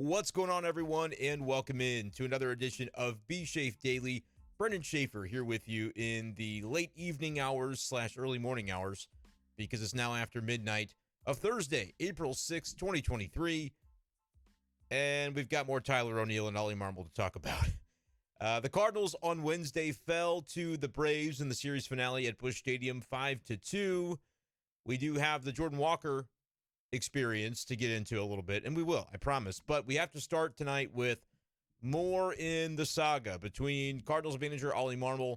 What's going on, everyone, and welcome in to another edition of Be Schaef Daily. Brenden Schaeffer here with you in the late evening hours / early morning hours, because it's now after midnight of Thursday, April 6th, 2023. And we've got more Tyler O'Neill and Ollie-Marmol to talk about. The Cardinals on Wednesday fell to the Braves in the series finale at Busch Stadium 5-2. We do have the Jordan Walker experience to get into a little bit, and we will, I promise. But we have to start tonight with more in the saga between Cardinals manager Ollie-Marmol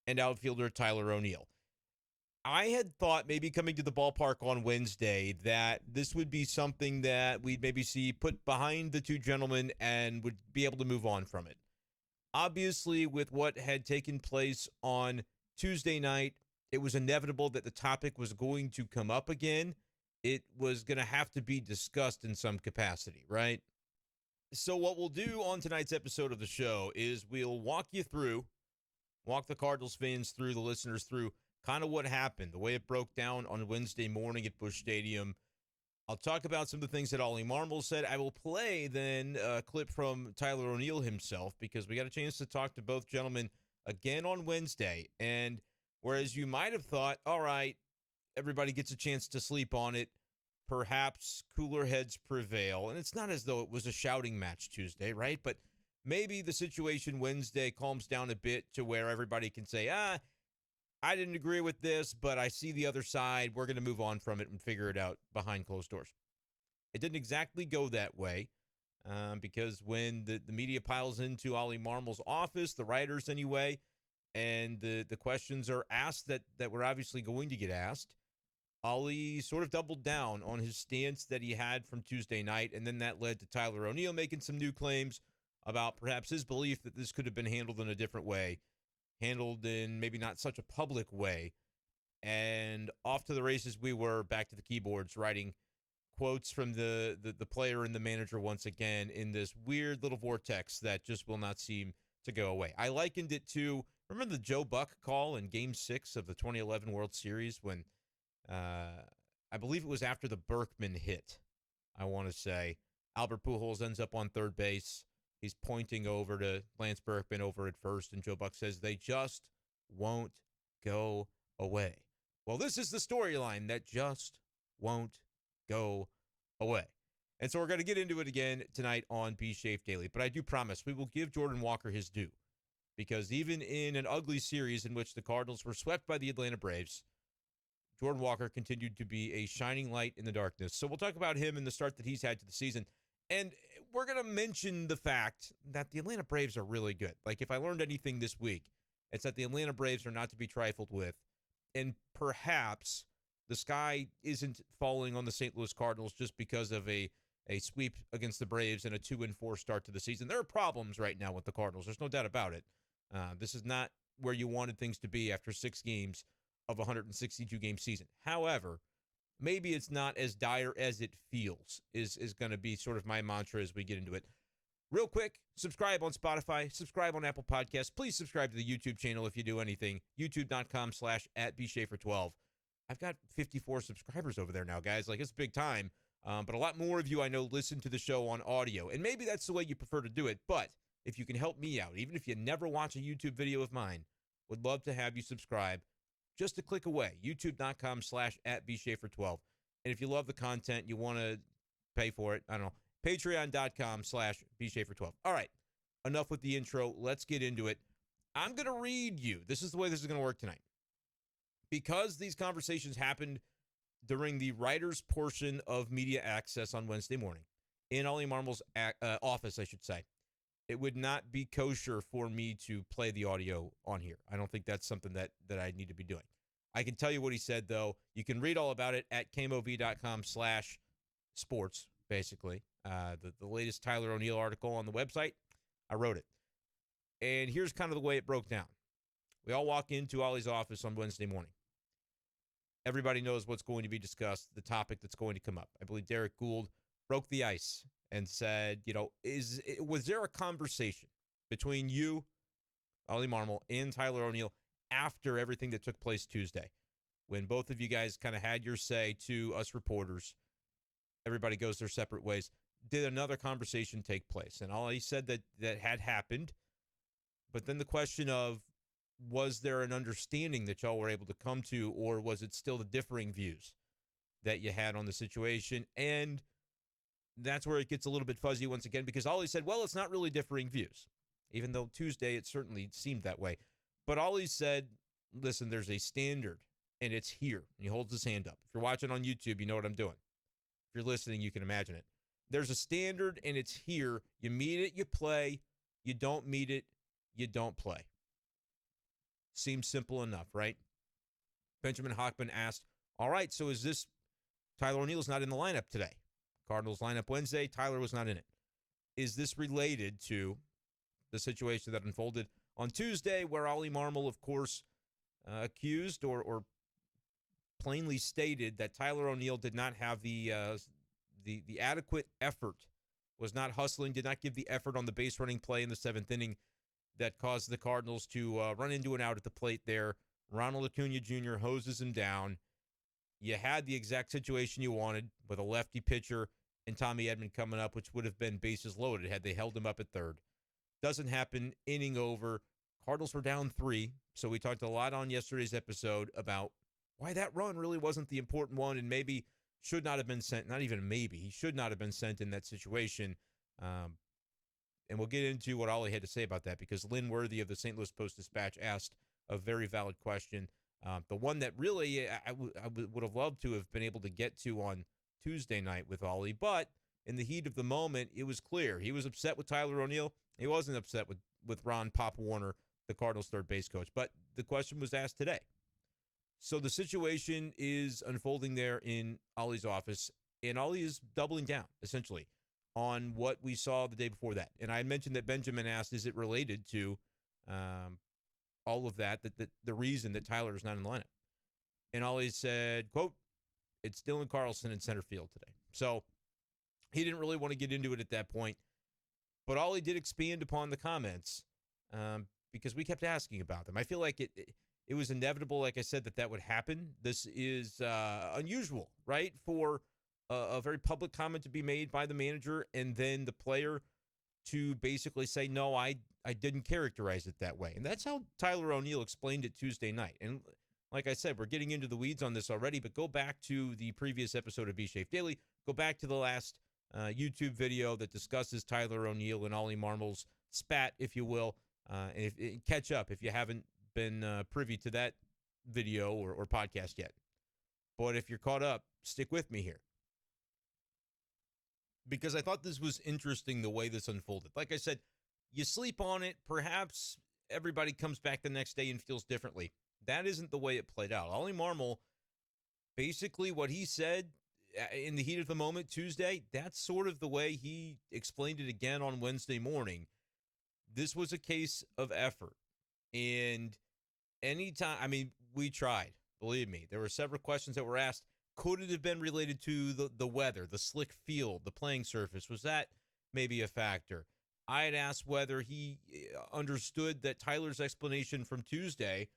and outfielder Tyler O'Neill. I had thought maybe coming to the ballpark on Wednesday that this would be something that we'd maybe see put behind the two gentlemen and would be able to move on from it. Obviously, with what had taken place on Tuesday night, it was inevitable that the topic was going to come up again. It was going to have to be discussed in some capacity, right? So what we'll do on tonight's episode of the show is we'll walk the Cardinals fans through, the listeners through kind of what happened, the way it broke down on Wednesday morning at Busch Stadium. I'll talk about some of the things that Ollie-Marmol said. I will play then a clip from Tyler O'Neill himself, because we got a chance to talk to both gentlemen again on Wednesday. And whereas you might have thought, all right, everybody gets a chance to sleep on it, perhaps cooler heads prevail. And it's not as though it was a shouting match Tuesday, right? But maybe the situation Wednesday calms down a bit to where everybody can say, I didn't agree with this, but I see the other side. We're going to move on from it and figure it out behind closed doors. It didn't exactly go that way, because when the media piles into Ollie-Marmol's office, the writers anyway, and the questions are asked that were obviously going to get asked, Ollie sort of doubled down on his stance that he had from Tuesday night, and then that led to Tyler O'Neill making some new claims about perhaps his belief that this could have been handled in a different way, handled in maybe not such a public way. And off to the races we were, back to the keyboards, writing quotes from the player and the manager once again in this weird little vortex that just will not seem to go away. I likened it to, remember the Joe Buck call in Game 6 of the 2011 World Series when I believe it was after the Berkman hit, I want to say. Albert Pujols ends up on third base. He's pointing over to Lance Berkman over at first, and Joe Buck says, they just won't go away. Well, this is the storyline that just won't go away. And so we're going to get into it again tonight on Be Schaef Daily. But I do promise we will give Jordan Walker his due, because even in an ugly series in which the Cardinals were swept by the Atlanta Braves, Jordan Walker continued to be a shining light in the darkness. So we'll talk about him and the start that he's had to the season. And we're going to mention the fact that the Atlanta Braves are really good. Like, if I learned anything this week, it's that the Atlanta Braves are not to be trifled with. And perhaps the sky isn't falling on the St. Louis Cardinals just because of a sweep against the Braves and a 2-4 start to the season. There are problems right now with the Cardinals. There's no doubt about it. This is not where you wanted things to be after 6 games of a 162-game season. However, maybe it's not as dire as it feels is going to be sort of my mantra as we get into it. Real quick, subscribe on Spotify, subscribe on Apple Podcasts. Please subscribe to the YouTube channel if you do anything. YouTube.com/@BSchaeffer12. I've got 54 subscribers over there now, guys. Like, it's big time. But a lot more of you I know listen to the show on audio. And maybe that's the way you prefer to do it. But if you can help me out, even if you never watch a YouTube video of mine, would love to have you subscribe. Just a click away, youtube.com/@BSchaeffer12. And if you love the content, you want to pay for it, I don't know, patreon.com/BSchaeffer12. All right, enough with the intro. Let's get into it. I'm going to read you. This is the way this is going to work tonight. Because these conversations happened during the writers' portion of media access on Wednesday morning, in Ollie-Marmol's office, I should say, it would not be kosher for me to play the audio on here. I don't think that's something that I need to be doing. I can tell you what he said, though. You can read all about it at KMOV.com/sports, basically. The latest Tyler O'Neill article on the website, I wrote it. And here's kind of the way it broke down. We all walk into Ollie's office on Wednesday morning. Everybody knows what's going to be discussed, the topic that's going to come up. I believe Derek Gould broke the ice and said, was there a conversation between you, Ollie-Marmol, and Tyler O'Neill after everything that took place Tuesday, when both of you guys kind of had your say to us reporters? Everybody goes their separate ways. did another conversation take place? And Ollie said that had happened. But then the question of, was there an understanding that y'all were able to come to, or was it still the differing views that you had on the situation? And that's where it gets a little bit fuzzy once again, because Ollie said, well, it's not really differing views, even though Tuesday it certainly seemed that way. But Ollie said, listen, there's a standard, and it's here. And he holds his hand up. If you're watching on YouTube, you know what I'm doing. If you're listening, you can imagine it. There's a standard, and it's here. You meet it, you play. You don't meet it, you don't play. Seems simple enough, right? Benjamin Hockman asked, all right, so is this Tyler O'Neill's not in the lineup today? Cardinals lineup Wednesday, Tyler was not in it. Is this related to the situation that unfolded on Tuesday where O'Neill-Marmol, of course, accused or plainly stated that Tyler O'Neill did not have the adequate effort, was not hustling, did not give the effort on the base running play in the seventh inning that caused the Cardinals to run into an out at the plate there. Ronald Acuna Jr. hoses him down. You had the exact situation you wanted with a lefty pitcher and Tommy Edman coming up, which would have been bases loaded had they held him up at third. Doesn't happen. Inning over. Cardinals were down 3. So we talked a lot on yesterday's episode about why that run really wasn't the important one and maybe should not have been sent. Not even maybe. He should not have been sent in that situation. And we'll get into what Ollie had to say about that, because Lynn Worthy of the St. Louis Post-Dispatch asked a very valid question. The one that really I would have loved to have been able to get to on Tuesday night with Ollie, but in the heat of the moment, it was clear. He was upset with Tyler O'Neill. He wasn't upset with Ron Pop Warner, the Cardinals' third base coach. But the question was asked today. So the situation is unfolding there in Ollie's office, and Ollie is doubling down, essentially, on what we saw the day before that. And I mentioned that Benjamin asked, is it related to all of that the reason that Tyler is not in the lineup? And Ollie said, quote, it's Dylan Carlson in center field today. So he didn't really want to get into it at that point. But Ollie did expand upon the comments because we kept asking about them. I feel like it was inevitable, like I said, that would happen. This is unusual, right, for a very public comment to be made by the manager and then the player to basically say, no, I didn't characterize it that way. And that's how Tyler O'Neill explained it Tuesday night. And like I said, we're getting into the weeds on this already, but go back to the previous episode of B-Shape Daily. Go back to the last YouTube video that discusses Tyler O'Neill and O'Neill-Marmol's spat, if you will, and catch up if you haven't been privy to that video or podcast yet. But if you're caught up, stick with me here, because I thought this was interesting the way this unfolded. Like I said, you sleep on it. Perhaps everybody comes back the next day and feels differently. That isn't the way it played out. O'Neill-Marmol, basically what he said in the heat of the moment Tuesday, that's sort of the way he explained it again on Wednesday morning. This was a case of effort. And anytime, I mean, we tried. Believe me, there were several questions that were asked. Could it have been related to the weather, the slick field, the playing surface? Was that maybe a factor? I had asked whether he understood that Tyler's explanation from Tuesday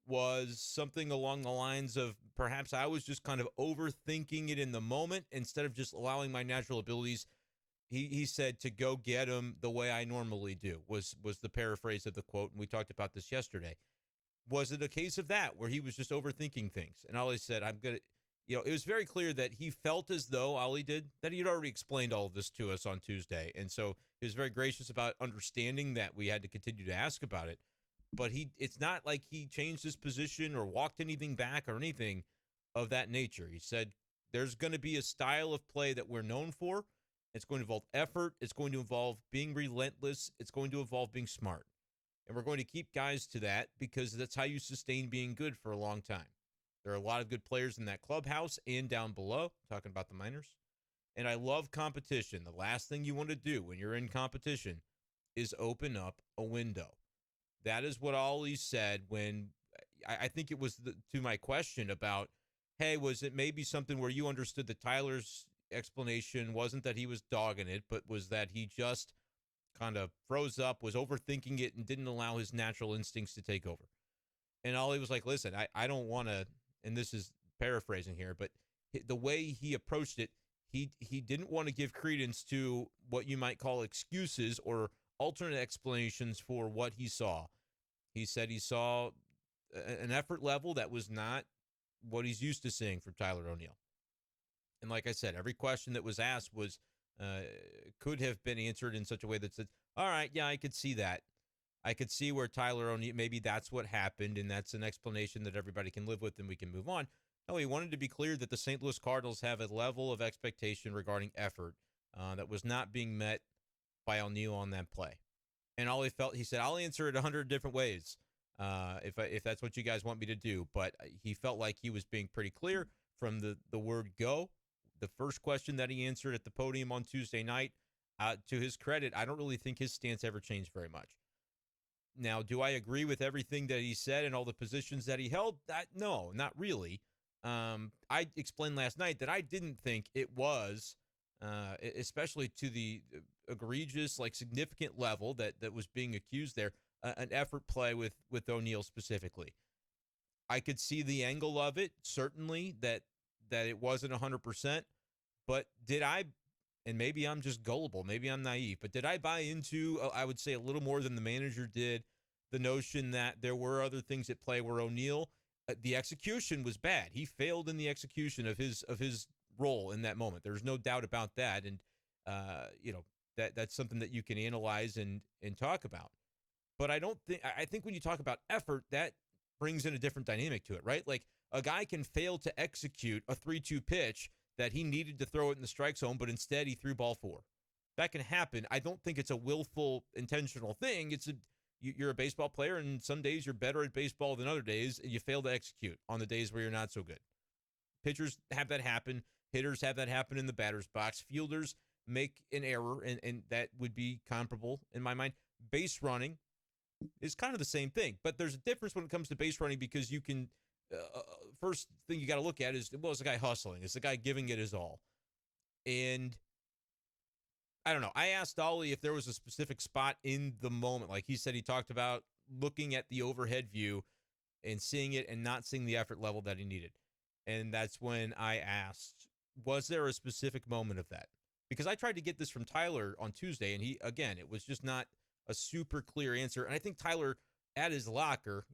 was something along the lines of perhaps I was just kind of overthinking it in the moment instead of just allowing my natural abilities. He said to go get him the way I normally do was the paraphrase of the quote, and we talked about this yesterday. Was it a case of that where he was just overthinking things? And Ollie said, it was very clear that he felt as though, Ollie did, that he had already explained all of this to us on Tuesday. And so he was very gracious about understanding that we had to continue to ask about it. But it's not like he changed his position or walked anything back or anything of that nature. He said, there's going to be a style of play that we're known for. It's going to involve effort. It's going to involve being relentless. It's going to involve being smart. And we're going to keep guys to that because that's how you sustain being good for a long time. There are a lot of good players in that clubhouse and down below, talking about the minors. And I love competition. The last thing you want to do when you're in competition is open up a window. That is what Ollie said when I think it was to my question about, hey, was it maybe something where you understood that Tyler's explanation wasn't that he was dogging it, but was that he just kind of froze up, was overthinking it, and didn't allow his natural instincts to take over. And Ollie was like, listen, I don't want to, and this is paraphrasing here, but the way he approached it, he didn't want to give credence to what you might call excuses or alternate explanations for what he saw. He said he saw an effort level that was not what he's used to seeing from Tyler O'Neill. And like I said, every question that was asked was could have been answered in such a way that said, all right, yeah, I could see that. I could see where Tyler O'Neill, maybe that's what happened, and that's an explanation that everybody can live with and we can move on. No, he wanted to be clear that the St. Louis Cardinals have a level of expectation regarding effort that was not being met by O'Neill on that play. And all he said, I'll answer it 100 different ways if that's what you guys want me to do. But he felt like he was being pretty clear from the word go. The first question that he answered at the podium on Tuesday night, to his credit, I don't really think his stance ever changed very much. Now, do I agree with everything that he said and all the positions that he held? No, not really. I explained last night that I didn't think it was, especially to the egregious, significant level that was being accused there, an effort play with O'Neill specifically. I could see the angle of it, certainly, that it wasn't 100%, but did I, and maybe I'm just gullible, maybe I'm naive, but did I buy into, I would say a little more than the manager did, the notion that there were other things at play where O'Neill, the execution was bad. He failed in the execution of his role in that moment. There's no doubt about that, and that's something that you can analyze and talk about. But I think when you talk about effort, that brings in a different dynamic to it, right? Like a guy can fail to execute a 3-2 pitch that he needed to throw it in the strike zone, but instead he threw ball 4. That can happen. I don't think it's a willful, intentional thing. You're a baseball player, and some days you're better at baseball than other days, and you fail to execute on the days where you're not so good. Pitchers have that happen. Hitters have that happen in the batter's box. Fielders make an error, and that would be comparable in my mind. Base running is kind of the same thing, but there's a difference when it comes to base running because you can first thing you got to look at is, well, is the guy hustling? Is the guy giving it his all? And I don't know. I asked Ollie if there was a specific spot in the moment. Like he said, he talked about looking at the overhead view and seeing it and not seeing the effort level that he needed. And that's when I asked, was there a specific moment of that? Because I tried to get this from Tyler on Tuesday, and it was just not a super clear answer. And I think Tyler at his locker,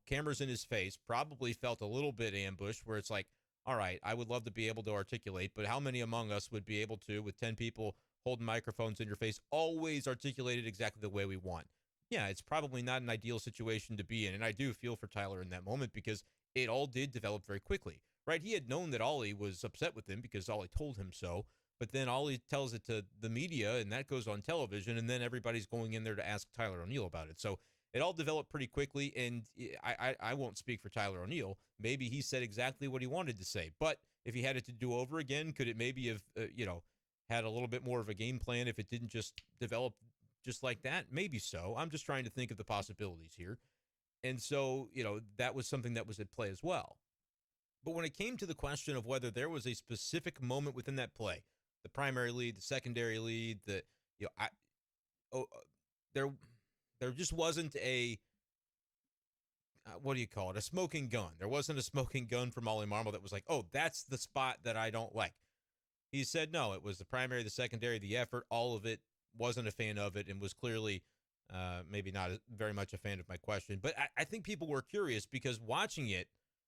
cameras in his face, probably felt a little bit ambushed where it's like, all right, I would love to be able to articulate, but how many among us would be able to, with 10 people holding microphones in your face, always articulate it exactly the way we want? Yeah, it's probably not an ideal situation to be in. And I do feel for Tyler in that moment because it all did develop very quickly, right? He had known that Ollie was upset with him because Ollie told him so. But then Ollie tells it to the media, and that goes on television, and then everybody's going in there to ask Tyler O'Neill about it. So it all developed pretty quickly, and I won't speak for Tyler O'Neill. Maybe he said exactly what he wanted to say. But if he had it to do over again, could it maybe have, had a little bit more of a game plan if it didn't just develop just like that? Maybe so. I'm just trying to think of the possibilities here. And so, that was something that was at play as well. But when it came to the question of whether there was a specific moment within that play, the primary lead, the secondary lead, there just wasn't a, what do you call it? A smoking gun. There wasn't a smoking gun from O'Neill-Marmol that was like, oh, that's the spot that I don't like. He said, no, it was the primary, the secondary, the effort, all of it. Wasn't a fan of it and was clearly maybe not very much a fan of my question. But I think people were curious because watching it,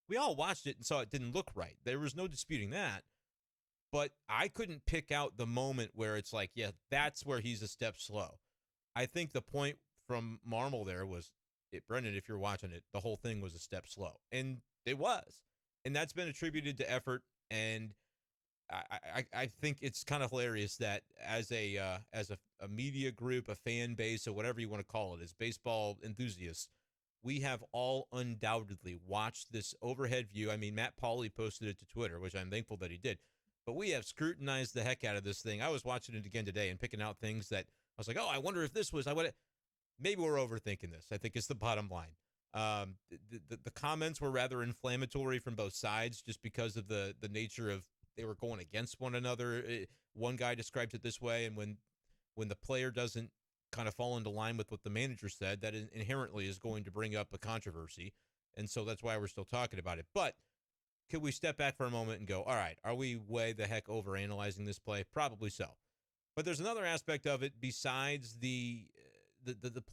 we all watched it and saw it didn't look right. There was no disputing that. But I couldn't pick out the moment where it's like, yeah, that's where he's a step slow. I think the point from Marmol there was, Brenden, if you're watching it, the whole thing was a step slow. And it was. And that's been attributed to effort. And I think it's kind of hilarious that as a media group, a fan base, or whatever you want to call it, as baseball enthusiasts, we have all undoubtedly watched this overhead view. I mean, Matt Pauley posted it to Twitter, which I'm thankful that he did. But we have scrutinized the heck out of this thing. I was watching it again today and picking out things that I was like, oh, I wonder if this was, maybe we're overthinking this, I think is the bottom line. The comments were rather inflammatory from both sides just because of the nature of they were going against one another. One guy describes it this way, and when the player doesn't kind of fall into line with what the manager said, that inherently is going to bring up a controversy. And so that's why we're still talking about it. But could we step back for a moment and go, all right, are we way the heck overanalyzing this play? Probably so. But there's another aspect of it besides the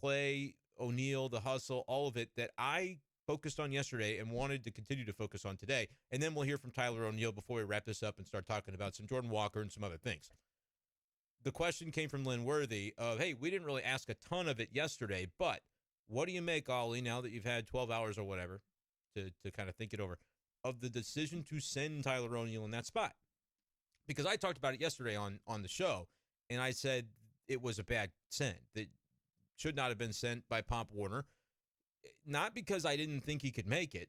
play, O'Neill, the hustle, all of it that I focused on yesterday and wanted to continue to focus on today. And then we'll hear from Tyler O'Neill before we wrap this up and start talking about some Jordan Walker and some other things. The question came from Lynn Worthy of, hey, we didn't really ask a ton of it yesterday, but what do you make, Ollie, now that you've had 12 hours or whatever to kind of think it over, of the decision to send Tyler O'Neill in that spot? Because I talked about it yesterday on the show, and I said it was a bad send. That should not have been sent by Pop Warner. Not because I didn't think he could make it,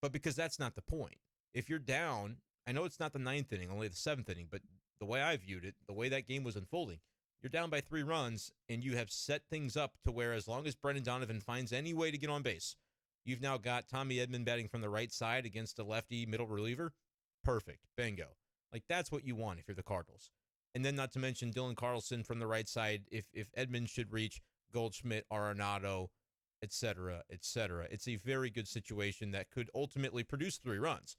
but because that's not the point. If you're down, I know it's not the ninth inning, only the seventh inning, but the way I viewed it, the way that game was unfolding, you're down by 3 runs, and you have set things up to where as long as Brendan Donovan finds any way to get on base, you've now got Tommy Edman batting from the right side against a lefty middle reliever. Perfect. Bingo. Like, that's what you want if you're the Cardinals. And then not to mention Dylan Carlson from the right side, if Edman should reach Goldschmidt, Arenado, et cetera, et cetera. It's a very good situation that could ultimately produce 3 runs.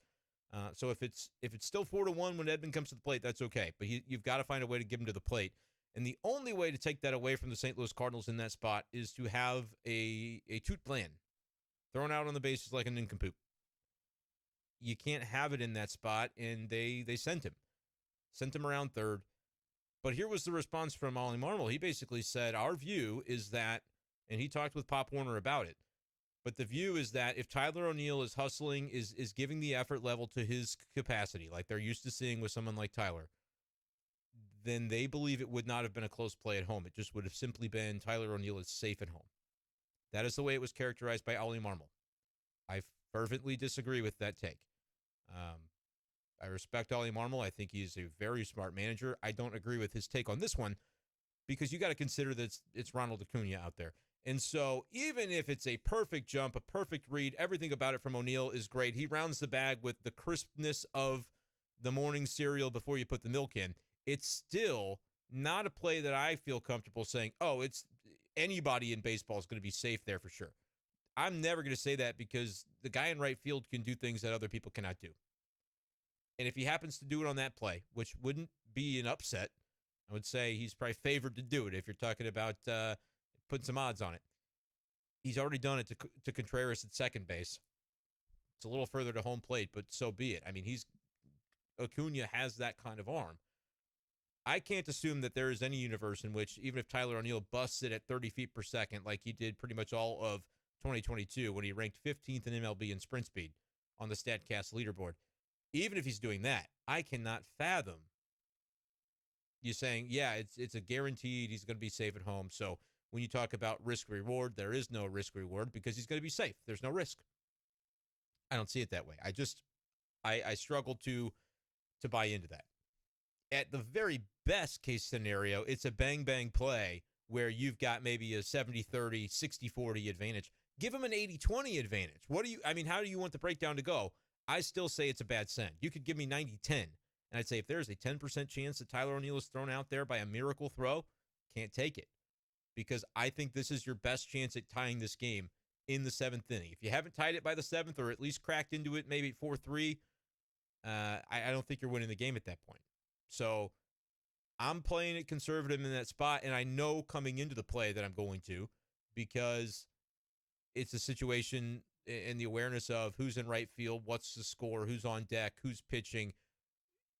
So if it's still 4-1 when Edman comes to the plate, that's okay. But you've got to find a way to get him to the plate. And the only way to take that away from the St. Louis Cardinals in that spot is to have a toot plan thrown out on the bases like a nincompoop. You can't have it in that spot, and they sent him around third. But here was the response from O'Neill-Marmol. He basically said, our view is that, and he talked with Pop Warner about it, but the view is that if Tyler O'Neill is hustling, is giving the effort level to his capacity, like they're used to seeing with someone like Tyler, then they believe it would not have been a close play at home. It just would have simply been Tyler O'Neill is safe at home. That is the way it was characterized by O'Neill-Marmol. I fervently disagree with that take. I respect O'Neill-Marmol. I think he's a very smart manager. I don't agree with his take on this one because you got to consider that it's Ronald Acuna out there. And so even if it's a perfect jump, a perfect read, everything about it from O'Neill is great. He rounds the bag with the crispness of the morning cereal before you put the milk in. It's still not a play that I feel comfortable saying, oh, it's anybody in baseball is going to be safe there for sure. I'm never going to say that because the guy in right field can do things that other people cannot do. And if he happens to do it on that play, which wouldn't be an upset, I would say he's probably favored to do it if you're talking about putting some odds on it. He's already done it to Contreras at second base. It's a little further to home plate, but so be it. I mean, Acuna has that kind of arm. I can't assume that there is any universe in which, even if Tyler O'Neill busts it at 30 feet per second, like he did pretty much all of 2022 when he ranked 15th in MLB in sprint speed on the StatCast leaderboard, even if he's doing that, I cannot fathom you saying, yeah, it's a guaranteed he's going to be safe at home. So when you talk about risk-reward, there is no risk-reward because he's going to be safe. There's no risk. I don't see it that way. I struggle to buy into that. At the very best case scenario, it's a bang-bang play where you've got maybe a 70-30, 60-40 advantage. Give him an 80-20 advantage. How do you want the breakdown to go? I still say it's a bad send. You could give me 90-10, and I'd say if there's a 10% chance that Tyler O'Neill is thrown out there by a miracle throw, can't take it. Because I think this is your best chance at tying this game in the 7th inning. If you haven't tied it by the 7th or at least cracked into it maybe 4-3, I don't think you're winning the game at that point. So I'm playing it conservative in that spot, and I know coming into the play that I'm going to because it's a situation and the awareness of who's in right field, what's the score, who's on deck, who's pitching.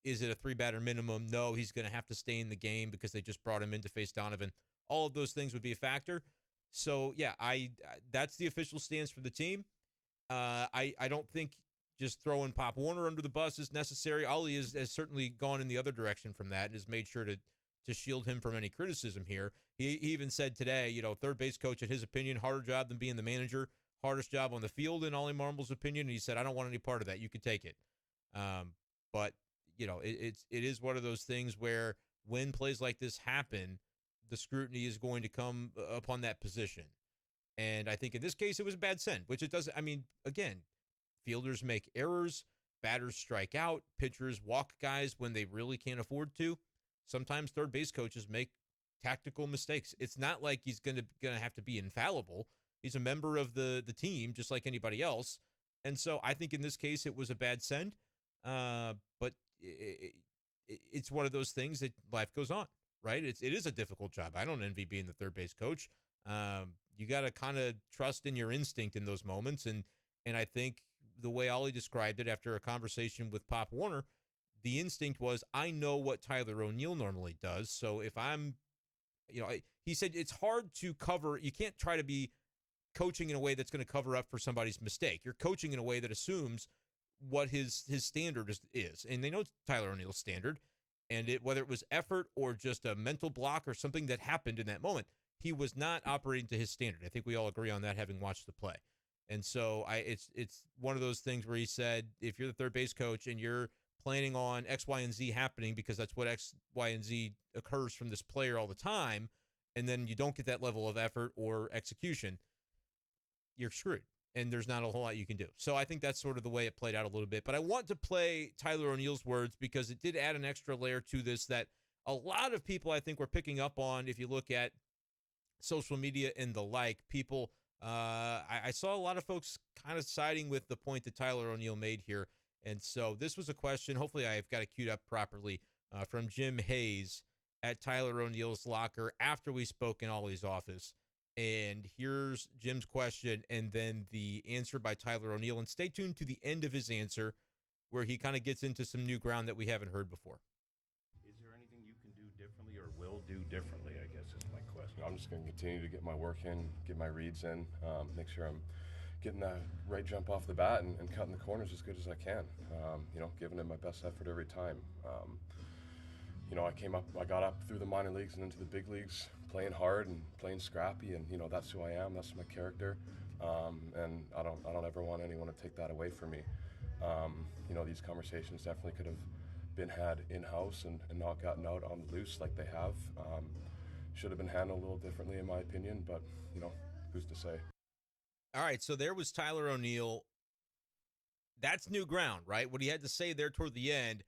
Is it a 3-batter minimum? No, he's going to have to stay in the game because they just brought him in to face Donovan. All of those things would be a factor. So, yeah, that's the official stance for the team. I don't think just throwing Pop Warner under the bus is necessary. Ollie has certainly gone in the other direction from that and has made sure to shield him from any criticism here. He even said today, third base coach, in his opinion, harder job than being the manager, hardest job on the field in O'Neill-Marmol's opinion. And he said, I don't want any part of that. You could take it. But, it is one of those things where when plays like this happen, the scrutiny is going to come upon that position. And I think in this case, it was a bad send, which it doesn't. I mean, again, fielders make errors, batters strike out, pitchers walk guys when they really can't afford to. Sometimes third base coaches make tactical mistakes. It's not like he's going to have to be infallible. He's a member of the team, just like anybody else. And so I think in this case it was a bad send. But it's one of those things that life goes on, right? It is a difficult job. I don't envy being the third base coach. You got to kind of trust in your instinct in those moments. And I think the way Ollie described it after a conversation with Pop Warner, the instinct was, I know what Tyler O'Neill normally does. So if I'm, he said it's hard to cover. You can't try to be coaching in a way that's going to cover up for somebody's mistake. You're coaching in a way that assumes what his standard is. And they know Tyler O'Neill's standard. And whether it was effort or just a mental block or something that happened in that moment, he was not operating to his standard. I think we all agree on that, having watched the play. And so it's one of those things where he said, if you're the third base coach and you're planning on X, Y, and Z happening because that's what X, Y, and Z occurs from this player all the time, and then you don't get that level of effort or execution, you're screwed. And there's not a whole lot you can do. So I think that's sort of the way it played out a little bit. But I want to play Tyler O'Neill's words because it did add an extra layer to this that a lot of people, I think, were picking up on. If you look at social media and the like, people, I saw a lot of folks kind of siding with the point that Tyler O'Neill made here. And so this was a question, hopefully I've got it queued up properly, from Jim Hayes at Tyler O'Neill's locker after we spoke in Ollie's office. And here's Jim's question and then the answer by Tyler O'Neill. And stay tuned to the end of his answer where he kind of gets into some new ground that we haven't heard before. Is there anything you can do differently or will do differently, I guess is my question. I'm just going to continue to get my work in, get my reads in, make sure I'm getting that right jump off the bat and cutting the corners as good as I can. Giving it my best effort every time. I got up through the minor leagues and into the big leagues playing hard and playing scrappy, and that's who I am, that's my character, and I don't ever want anyone to take that away from me. These conversations definitely could have been had in-house and not gotten out on the loose like they have. Should have been handled a little differently in my opinion, but who's to say? All right, so there was Tyler O'Neill. That's new ground, right? What he had to say there toward the end,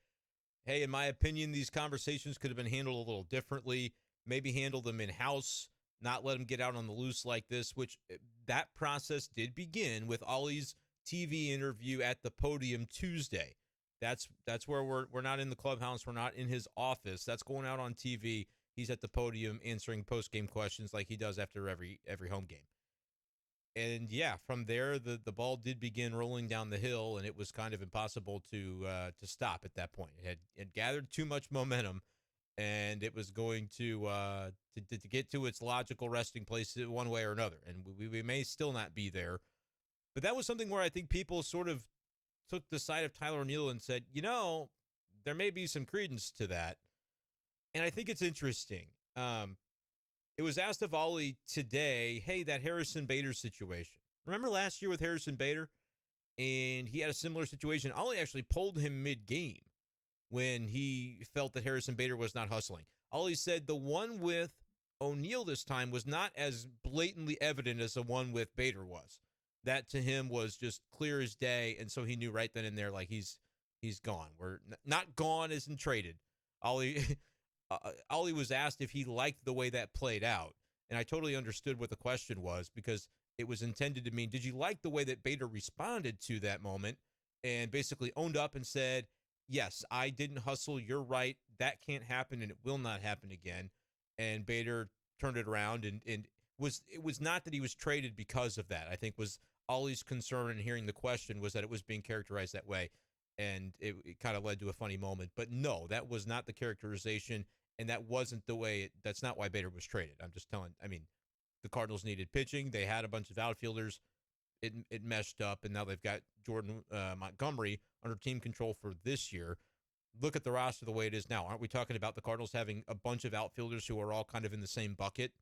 hey, in my opinion, these conversations could have been handled a little differently. Maybe handle them in-house, not let them get out on the loose like this, which that process did begin with Ollie's TV interview at the podium Tuesday. That's where we're not in the clubhouse. We're not in his office. That's going out on TV. He's at the podium answering post-game questions like he does after every home game. And, yeah, from there, the ball did begin rolling down the hill, and it was kind of impossible to stop at that point. It had gathered too much momentum, and it was going to get to its logical resting place one way or another. And we may still not be there. But that was something where I think people sort of took the side of Tyler O'Neill and said, there may be some credence to that. And I think it's interesting. It was asked of Ollie today, hey, that Harrison Bader situation. Remember last year with Harrison Bader? And he had a similar situation. Ollie actually pulled him mid-game when he felt that Harrison Bader was not hustling. Ollie said the one with O'Neill this time was not as blatantly evident as the one with Bader was. That to him was just clear as day, and so he knew right then and there, like, he's gone. We're not gone as in traded. Ollie was asked if he liked the way that played out, and I totally understood what the question was because it was intended to mean, did you like the way that Bader responded to that moment and basically owned up and said, yes, I didn't hustle. You're right. That can't happen, and it will not happen again. And Bader turned it around, and it was not that he was traded because of that. I think was Ollie's concern in hearing the question was that it was being characterized that way, and it kind of led to a funny moment. But no, that was not the characterization, and that wasn't the way. That's not why Bader was traded. I'm just telling. I mean, the Cardinals needed pitching. They had a bunch of outfielders. It meshed up, and now they've got Jordan Montgomery under team control for this year. Look at the roster the way it is now. Aren't we talking about the Cardinals having a bunch of outfielders who are all kind of in the same bucket?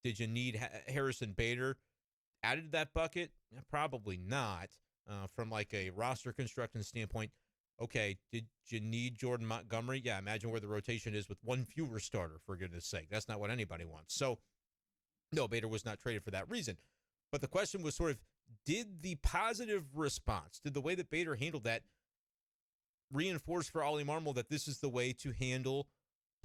Did you need Harrison Bader added to that bucket? Probably not. From like a roster construction standpoint, okay, did you need Jordan Montgomery? Yeah, imagine where the rotation is with one fewer starter, for goodness sake. That's not what anybody wants. So, no, Bader was not traded for that reason. But the question was sort of, did the positive response, did the way that Bader handled that reinforce for Ollie Marmol that this is the way to handle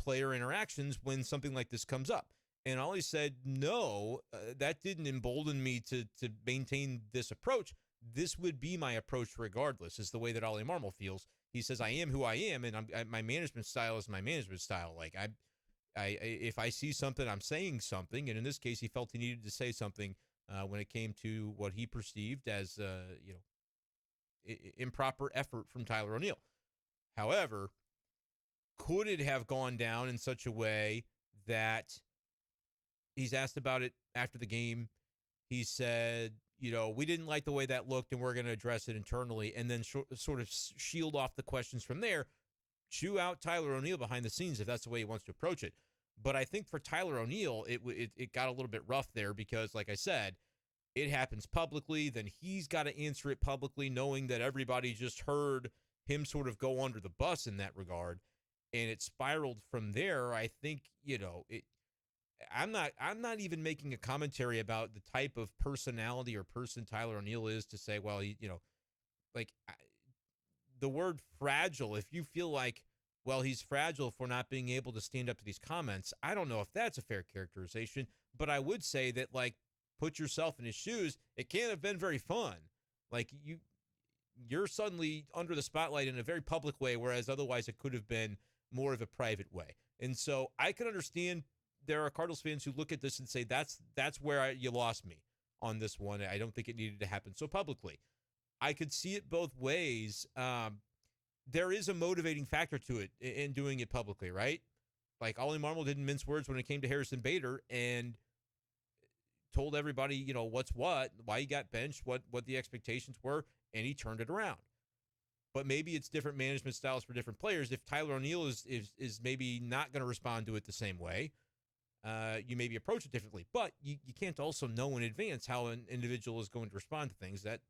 player interactions when something like this comes up? And Ollie said, no, that didn't embolden me to maintain this approach. this would be my approach regardless, is the way that O'Neill-Marmol feels. He says, I am who I am, and my management style is my management style. Like, if I see something, I'm saying something. And in this case, he felt he needed to say something when it came to what he perceived as, improper effort from Tyler O'Neill. However, could it have gone down in such a way that he's asked about it after the game? He said, we didn't like the way that looked, and we're going to address it internally, and then sort of shield off the questions from there, chew out Tyler O'Neill behind the scenes if that's the way he wants to approach it. But I think for Tyler O'Neill, it got a little bit rough there because, like I said, it happens publicly. Then he's got to answer it publicly, knowing that everybody just heard him sort of go under the bus in that regard, and it spiraled from there. I think, I'm not even making a commentary about the type of personality or person Tyler O'Neill is to say, well, the word fragile, if you feel like, well, he's fragile for not being able to stand up to these comments, I don't know if that's a fair characterization, but I would say that, like, put yourself in his shoes, it can't have been very fun. Like, you're suddenly under the spotlight in a very public way, whereas otherwise it could have been more of a private way. And so I can understand there are Cardinals fans who look at this and say, that's where you lost me on this one. I don't think it needed to happen so publicly. I could see it both ways. There is a motivating factor to it in doing it publicly, right? Like, O'Neill-Marmol didn't mince words when it came to Harrison Bader and told everybody, what's what, why he got benched, what the expectations were, and he turned it around. But maybe it's different management styles for different players. If Tyler O'Neill is maybe not going to respond to it the same way, you maybe approach it differently. But you can't also know in advance how an individual is going to respond to things. That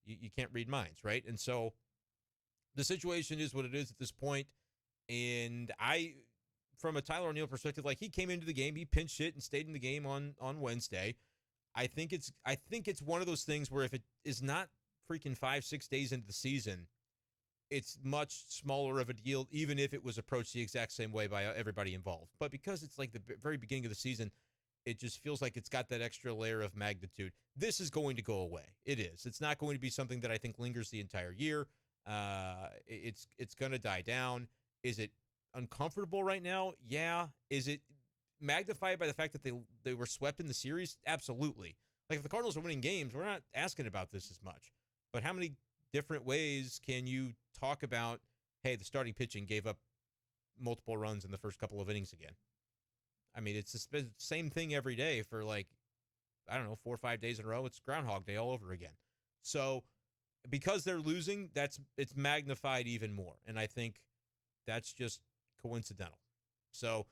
you can't read minds, right? And so the situation is what it is at this point. And from a Tyler O'Neill perspective, like, he came into the game, he pinch hit and stayed in the game on Wednesday. I think it's one of those things where if it is not freaking 5-6 days into the season, it's much smaller of a deal, even if it was approached the exact same way by everybody involved. But because it's like the very beginning of the season, it just feels like it's got that extra layer of magnitude. This is going to go away. It is. It's not going to be something that I think lingers the entire year. It's going to die down. Is it uncomfortable right now? Yeah. Is it magnified by the fact that they were swept in the series? Absolutely. Like, if the Cardinals are winning games, we're not asking about this as much. But how many different ways can you talk about, hey, the starting pitching gave up multiple runs in the first couple of innings again? I mean, it's the same thing every day for, like, I don't know, 4 or 5 days in a row. It's Groundhog Day all over again. So because they're losing, it's magnified even more. And I think that's just coincidental. So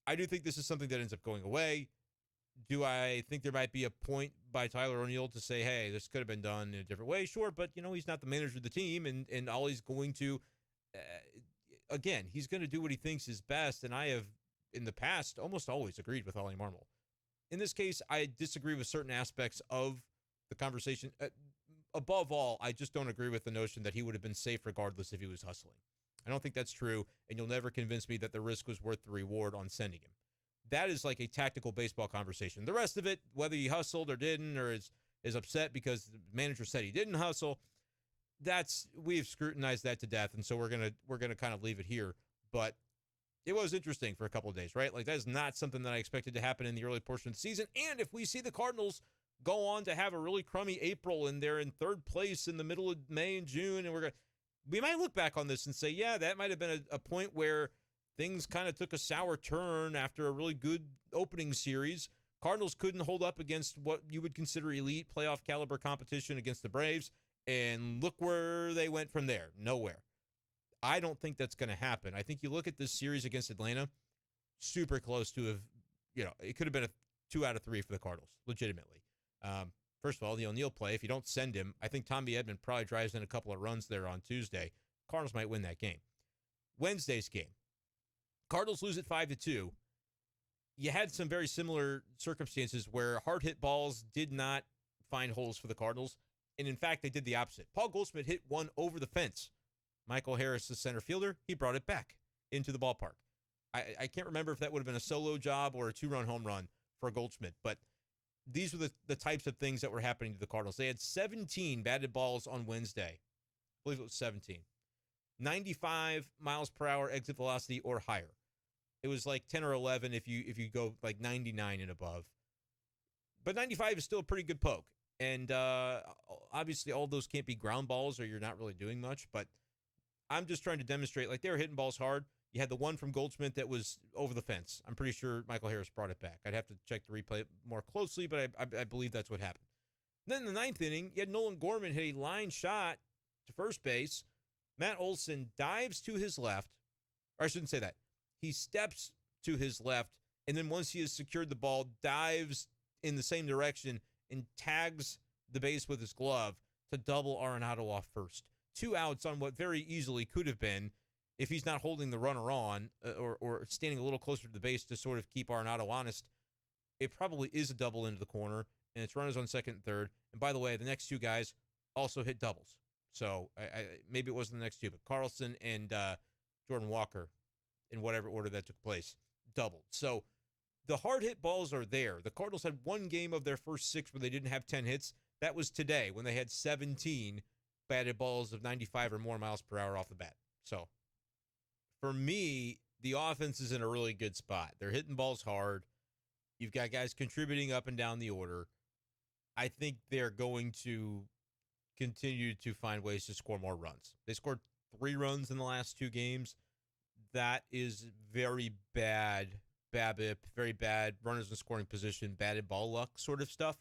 I do think this is something that ends up going away. Do I think there might be a point by Tyler O'Neill to say, hey, this could have been done in a different way? Sure, but, he's not the manager of the team, and all he's going to, again, he's going to do what he thinks is best, and I have, in the past, almost always agreed with O'Neill-Marmol. In this case, I disagree with certain aspects of the conversation. Above all, I just don't agree with the notion that he would have been safe regardless if he was hustling. I don't think that's true, and you'll never convince me that the risk was worth the reward on sending him. That is like a tactical baseball conversation. The rest of it, whether he hustled or didn't, or is upset because the manager said he didn't hustle, we've scrutinized that to death, and so we're gonna kind of leave it here. But it was interesting for a couple of days, right? Like, that is not something that I expected to happen in the early portion of the season. And if we see the Cardinals go on to have a really crummy April and they're in third place in the middle of May and June, and we might look back on this and say, yeah, that might have been a point where things kind of took a sour turn after a really good opening series. Cardinals couldn't hold up against what you would consider elite playoff caliber competition against the Braves, and look where they went from there. Nowhere. I don't think that's going to happen. I think you look at this series against Atlanta, super close to it could have been a 2 out of 3 for the Cardinals, legitimately. First of all, the O'Neill play, if you don't send him, I think Tommy Edman probably drives in a couple of runs there on Tuesday. Cardinals might win that game. Wednesday's game, Cardinals lose it 5-2. You had some very similar circumstances where hard hit balls did not find holes for the Cardinals. And in fact, they did the opposite. Paul Goldschmidt hit one over the fence. Michael Harris, the center fielder, he brought it back into the ballpark. I can't remember if that would have been a solo job or a 2-run home run for Goldschmidt, but these were the types of things that were happening to the Cardinals. They had 17 batted balls on Wednesday. I believe it was 17. 95 miles per hour exit velocity or higher. It was like 10 or 11 if you go like 99 and above. But 95 is still a pretty good poke. And obviously all those can't be ground balls or you're not really doing much. But I'm just trying to demonstrate, like, they were hitting balls hard. You had the one from Goldschmidt that was over the fence. I'm pretty sure Michael Harris brought it back. I'd have to check the replay more closely, but I believe that's what happened. Then in the ninth inning, you had Nolan Gorman hit a line shot to first base. Matt Olson dives to his left. Or I shouldn't say that. He steps to his left, and then once he has secured the ball, dives in the same direction and tags the base with his glove to double Arenado off first. 2 outs on what very easily could have been, if he's not holding the runner on or standing a little closer to the base to sort of keep Arenado honest, it probably is a double into the corner, and it's runners on second and third. And by the way, the next 2 guys also hit doubles. So maybe it wasn't the next 2, but Carlson and Jordan Walker, in whatever order that took place, doubled. So the hard hit balls are there. The Cardinals had one game of their first 6 where they didn't have 10 hits. That was today when they had 17 batted balls of 95 or more miles per hour off the bat. So for me, the offense is in a really good spot. They're hitting balls hard. You've got guys contributing up and down the order. I think they're going to continue to find ways to score more runs. They scored 3 runs in the last 2 games. That is very bad BABIP, very bad runners in scoring position, batted ball luck sort of stuff.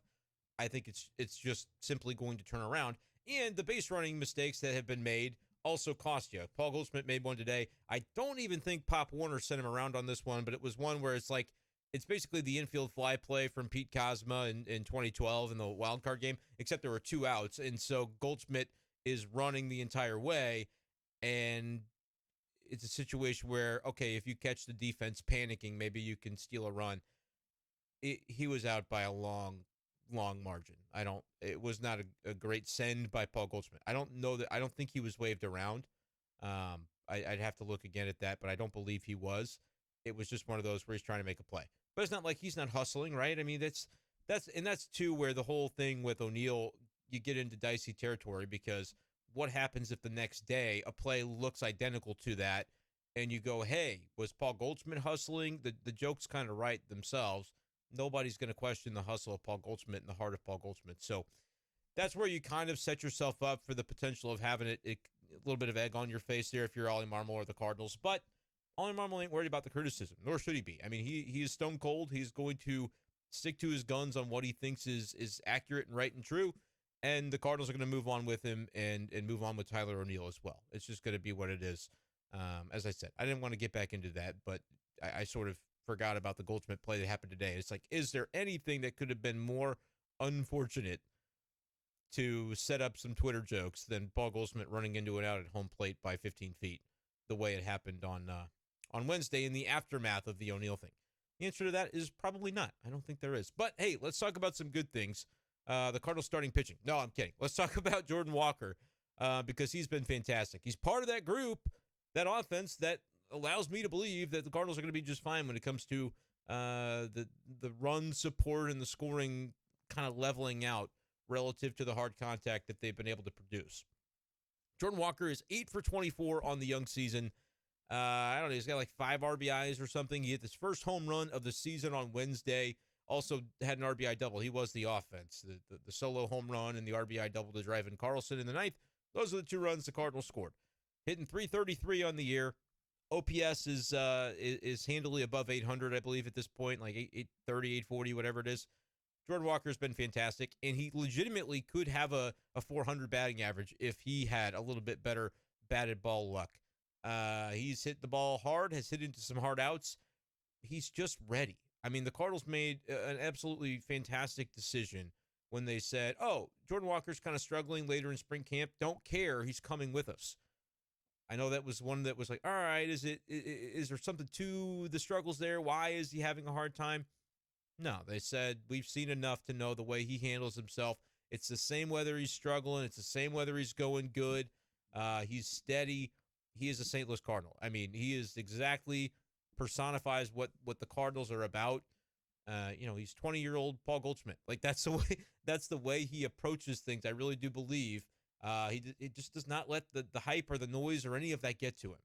I think it's just simply going to turn around. And the base running mistakes that have been made also cost you. Paul Goldschmidt made one today. I don't even think Pop Warner sent him around on this one, but it was one where it's like, it's basically the infield fly play from Pete Kozma in 2012 in the wild card game, except there were 2 outs. And so Goldschmidt is running the entire way, and it's a situation where, okay, if you catch the defense panicking, maybe you can steal a run. He was out by a long margin. It was not a great send by Paul Goldschmidt. I don't think he was waved around. I'd have to look again at that, but I don't believe he was. It was just one of those where he's trying to make a play. But it's not like he's not hustling, right? I mean, that's too where the whole thing with O'Neill, you get into dicey territory, because what happens if the next day a play looks identical to that and you go, hey, was Paul Goldschmidt hustling? The joke's kind of right themselves. Nobody's going to question the hustle of Paul Goldschmidt and the heart of Paul Goldschmidt. So that's where you kind of set yourself up for the potential of having a little bit of egg on your face there if you're Ollie-Marmol or the Cardinals. But Ollie-Marmol ain't worried about the criticism, nor should he be. I mean, he is stone cold. He's going to stick to his guns on what he thinks is accurate and right and true. And the Cardinals are going to move on with him and move on with Tyler O'Neill as well. It's just going to be what it is. As I said, I didn't want to get back into that, but I sort of forgot about the Goldschmidt play that happened today. It's like, is there anything that could have been more unfortunate to set up some Twitter jokes than Paul Goldschmidt running into it out at home plate by 15 feet, the way it happened on Wednesday in the aftermath of the O'Neill thing? The answer to that is probably not. I don't think there is. But hey, let's talk about some good things. The Cardinals starting pitching. No, I'm kidding. Let's talk about Jordan Walker because he's been fantastic. He's part of that group, that offense that allows me to believe that the Cardinals are going to be just fine when it comes to the run support and the scoring kind of leveling out relative to the hard contact that they've been able to produce. Jordan Walker is 8 for 24 on the young season. I don't know, he's got like 5 RBIs or something. He hit his first home run of the season on Wednesday. Also had an RBI double. He was the offense. The solo home run and the RBI double to drive in Carlson in the ninth. Those are the 2 runs the Cardinals scored. Hitting .333 on the year. OPS is handily above 800, I believe, at this point, like 830, 840, whatever it is. Jordan Walker's been fantastic, and he legitimately could have a 400 batting average if he had a little bit better batted ball luck. He's hit the ball hard, has hit into some hard outs. He's just ready. I mean, the Cardinals made an absolutely fantastic decision when they said, oh, Jordan Walker's kind of struggling later in spring camp. Don't care. He's coming with us. I know that was one that was like, all right, is there something to the struggles there? Why is he having a hard time? No, they said, we've seen enough to know the way he handles himself. It's the same whether he's struggling. It's the same whether he's going good. He's steady. He is a St. Louis Cardinal. I mean, he is exactly personifies what the Cardinals are about. He's 20-year-old Paul Goldschmidt. Like that's the way he approaches things. I really do believe he just does not let the hype or the noise or any of that get to him.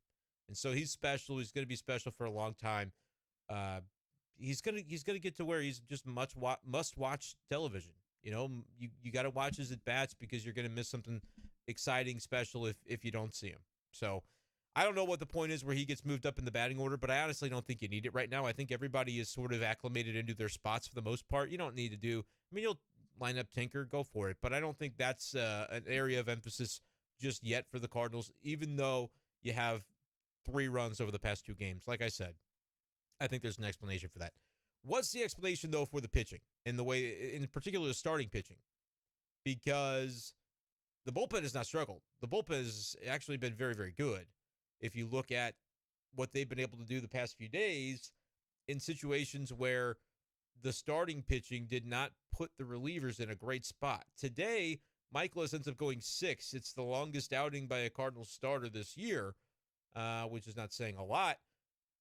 And so he's special. He's going to be special for a long time. He's gonna get to where he's just must watch television. You got to watch his at bats because you're going to miss something exciting, special if you don't see him. So I don't know what the point is where he gets moved up in the batting order, but I honestly don't think you need it right now. I think everybody is sort of acclimated into their spots for the most part. You don't need to do. I mean, you'll line up Tinker, go for it, but I don't think that's an area of emphasis just yet for the Cardinals. Even though you have 3 runs over the past 2 games, like I said, I think there's an explanation for that. What's the explanation, though, for the pitching and the way, in particular, the starting pitching? Because the bullpen has not struggled. The bullpen has actually been very, very good. If you look at what they've been able to do the past few days in situations where the starting pitching did not put the relievers in a great spot. Today, Michaelis ends up going 6. It's the longest outing by a Cardinals starter this year, which is not saying a lot.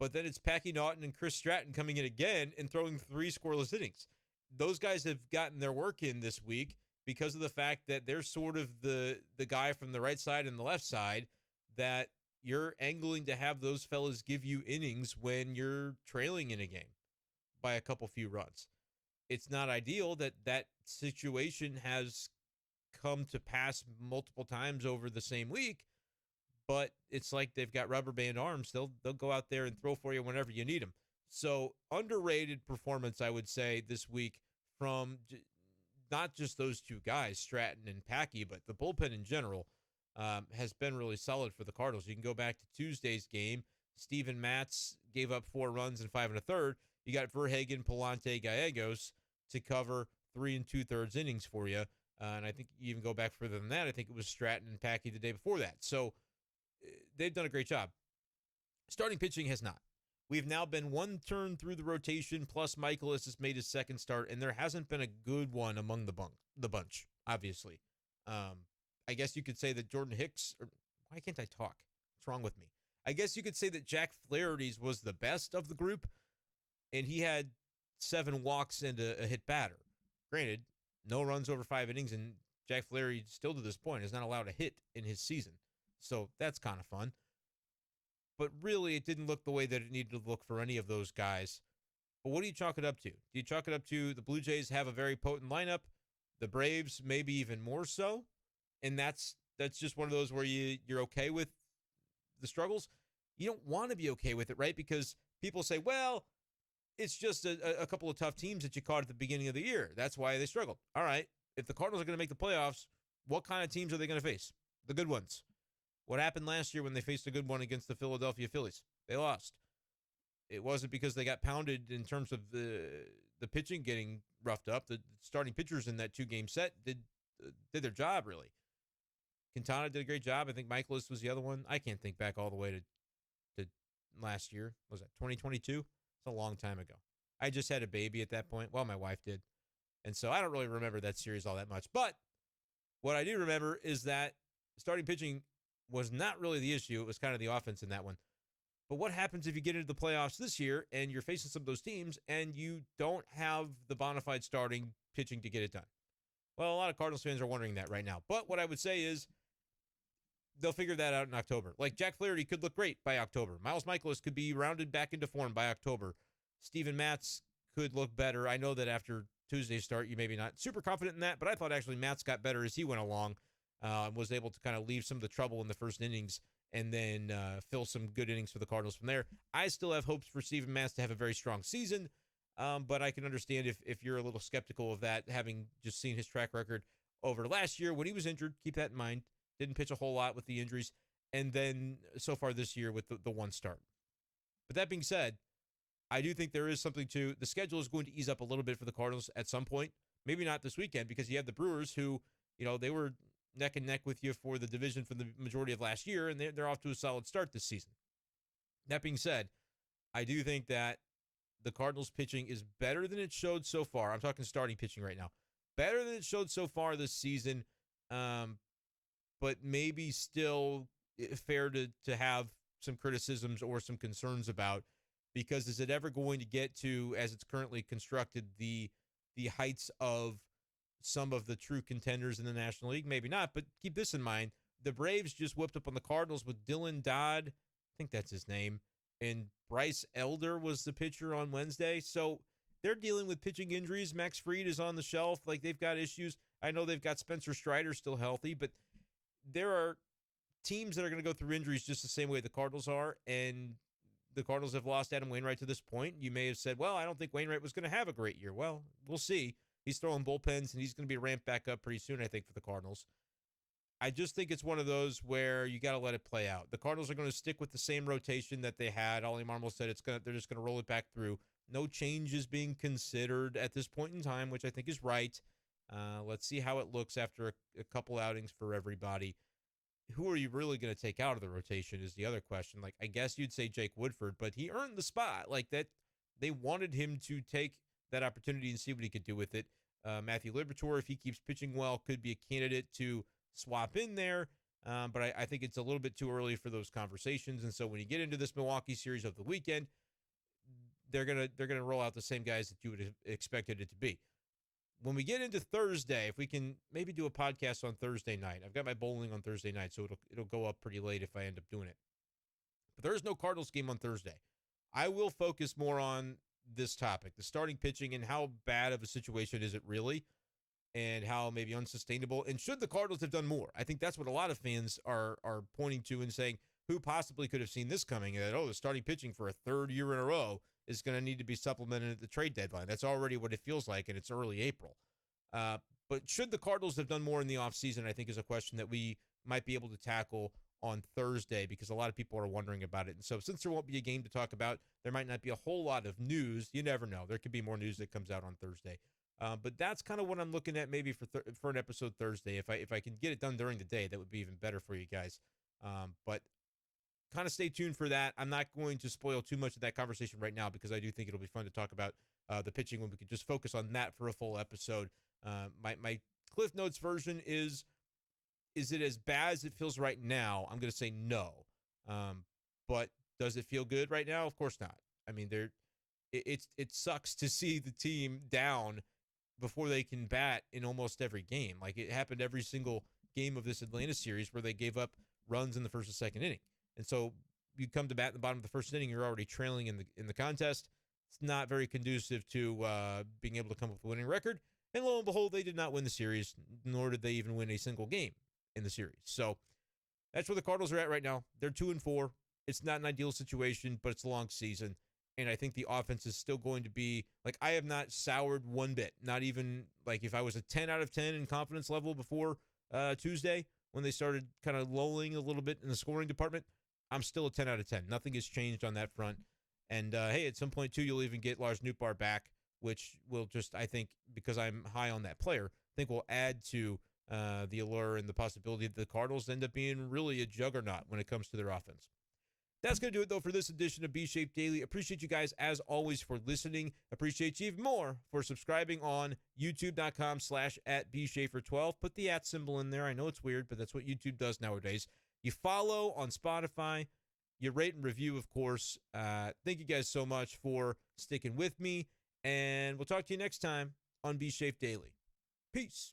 But then it's Packy Naughton and Chris Stratton coming in again and throwing 3 scoreless innings. Those guys have gotten their work in this week because of the fact that they're sort of the guy from the right side and the left side that you're angling to have those fellas give you innings when you're trailing in a game by a couple few runs. It's not ideal that situation has come to pass multiple times over the same week, but it's like they've got rubber band arms. They'll go out there and throw for you whenever you need them. So underrated performance, I would say, this week from not just those 2 guys, Stratton and Packy, but the bullpen in general has been really solid for the Cardinals. You can go back to Tuesday's game. Steven Matz gave up 4 runs in 5 1/3. You got Verhagen, Palante, Gallegos to cover 3 2/3 innings for you. And I think you even go back further than that. I think it was Stratton and Packy the day before that. So they've done a great job. Starting pitching has not. We've now been 1 turn through the rotation, plus Michaelis has made his second start, and there hasn't been a good one among the bunch, obviously. I guess you could say that Jordan Hicks, or why can't I talk? What's wrong with me? I guess you could say that Jack Flaherty's was the best of the group, and he had 7 walks and a hit batter. Granted, no runs over 5 innings, and Jack Flaherty, still to this point, is not allowed a hit in his season. So that's kind of fun. But really, it didn't look the way that it needed to look for any of those guys. But what do you chalk it up to? Do you chalk it up to the Blue Jays have a very potent lineup, the Braves maybe even more so, and that's just one of those where you're okay with the struggles? You don't want to be okay with it, right? Because people say, well, it's just a couple of tough teams that you caught at the beginning of the year. That's why they struggled. All right, if the Cardinals are going to make the playoffs, what kind of teams are they going to face? The good ones. What happened last year when they faced a good one against the Philadelphia Phillies? They lost. It wasn't because they got pounded in terms of the pitching getting roughed up. The starting pitchers in that 2-game set did their job, really. Quintana did a great job. I think Michaelis was the other one. I can't think back all the way to last year. Was that 2022? It's a long time ago. I just had a baby at that point. Well, my wife did. And so I don't really remember that series all that much. But what I do remember is that starting pitching was not really the issue. It was kind of the offense in that one. But what happens if you get into the playoffs this year and you're facing some of those teams and you don't have the bona fide starting pitching to get it done? Well, a lot of Cardinals fans are wondering that right now. But what I would say is they'll figure that out in October. Like Jack Flaherty could look great by October. Miles Michaelis could be rounded back into form by October. Steven Matz could look better. I know that after Tuesday's start, you maybe not super confident in that, but I thought actually Matz got better as he went along. Was able to kind of leave some of the trouble in the first innings and then fill some good innings for the Cardinals from there. I still have hopes for Steven Matz to have a very strong season, but I can understand if you're a little skeptical of that, having just seen his track record over last year when he was injured. Keep that in mind. Didn't pitch a whole lot with the injuries, and then so far this year with the 1 start. But that being said, I do think there is something to the schedule is going to ease up a little bit for the Cardinals at some point. Maybe not this weekend because you have the Brewers who, they were neck and neck with you for the division for the majority of last year, and they're off to a solid start this season. That being said, I do think that the Cardinals pitching is better than it showed so far. I'm talking starting pitching right now. Better than it showed so far this season, but maybe still fair to have some criticisms or some concerns about because is it ever going to get to, as it's currently constructed, the heights of some of the true contenders in the National League? Maybe not, but keep this in mind. The Braves just whipped up on the Cardinals with Dylan Dodd, I think that's his name, and Bryce Elder was the pitcher on Wednesday. So they're dealing with pitching injuries. Max Fried is on the shelf. Like, they've got issues. I know they've got Spencer Strider still healthy, but there are teams that are going to go through injuries just the same way the Cardinals are, and the Cardinals have lost Adam Wainwright to this point. You may have said, well, I don't think Wainwright was going to have a great year. Well, we'll see. He's throwing bullpens, and he's going to be ramped back up pretty soon, I think, for the Cardinals. I just think it's one of those where you got to let it play out. The Cardinals are going to stick with the same rotation that they had. O'Neill-Marmol said they're just going to roll it back through. No changes being considered at this point in time, which I think is right. Let's see how it looks after a couple outings for everybody. Who are you really going to take out of the rotation is the other question. Like, I guess you'd say Jake Woodford, but he earned the spot. Like, that, they wanted him to take that opportunity and see what he could do with it. Matthew Liberatore, if he keeps pitching well, could be a candidate to swap in there. But I think it's a little bit too early for those conversations. And so when you get into this Milwaukee series of the weekend, they're gonna roll out the same guys that you would have expected it to be. When we get into Thursday, if we can maybe do a podcast on Thursday night. I've got my bowling on Thursday night, so it'll go up pretty late if I end up doing it. But there is no Cardinals game on Thursday. I will focus more on this topic, the starting pitching, and how bad of a situation is it really, and how maybe unsustainable. And should the Cardinals have done more? I think that's what a lot of fans are pointing to and saying, who possibly could have seen this coming? That, the starting pitching for a third year in a row is going to need to be supplemented at the trade deadline. That's already what it feels like, and it's early April. But should the Cardinals have done more in the offseason, I think is a question that we might be able to tackle on Thursday, because a lot of people are wondering about it. And so since there won't be a game to talk about, there might not be a whole lot of news. You never know. There could be more news that comes out on Thursday. But that's kind of what I'm looking at maybe for an episode Thursday. If I can get it done during the day, that would be even better for you guys. But kind of stay tuned for that. I'm not going to spoil too much of that conversation right now, because I do think it'll be fun to talk about the pitching when we can just focus on that for a full episode. My Cliff Notes version is it as bad as it feels right now? I'm going to say no. But does it feel good right now? Of course not. I mean, it sucks to see the team down before they can bat in almost every game. Like, it happened every single game of this Atlanta series where they gave up runs in the first and second inning. And so you come to bat in the bottom of the first inning, you're already trailing in the contest. It's not very conducive to being able to come up with a winning record. And lo and behold, they did not win the series, nor did they even win a single game in the series. So that's where the Cardinals are at right now. They're 2-4. It's not an ideal situation, but it's a long season. And I think the offense is still going to be, like, I have not soured one bit. Not even, like, if I was a 10 out of 10 in confidence level before Tuesday, when they started kind of lulling a little bit in the scoring department, I'm still a 10 out of 10. Nothing has changed on that front. And, hey, at some point, too, you'll even get Lars Nootbaar back, which will just, I think, because I'm high on that player, I think will add to the allure and the possibility that the Cardinals end up being really a juggernaut when it comes to their offense. That's going to do it, though, for this edition of B-Shape Daily. Appreciate you guys, as always, for listening. Appreciate you even more for subscribing on youtube.com/@BSchaeffer12. Put the @ symbol in there. I know it's weird, but that's what YouTube does nowadays. You follow on Spotify. You rate and review, of course. Thank you guys so much for sticking with me. And we'll talk to you next time on B-Shape Daily. Peace.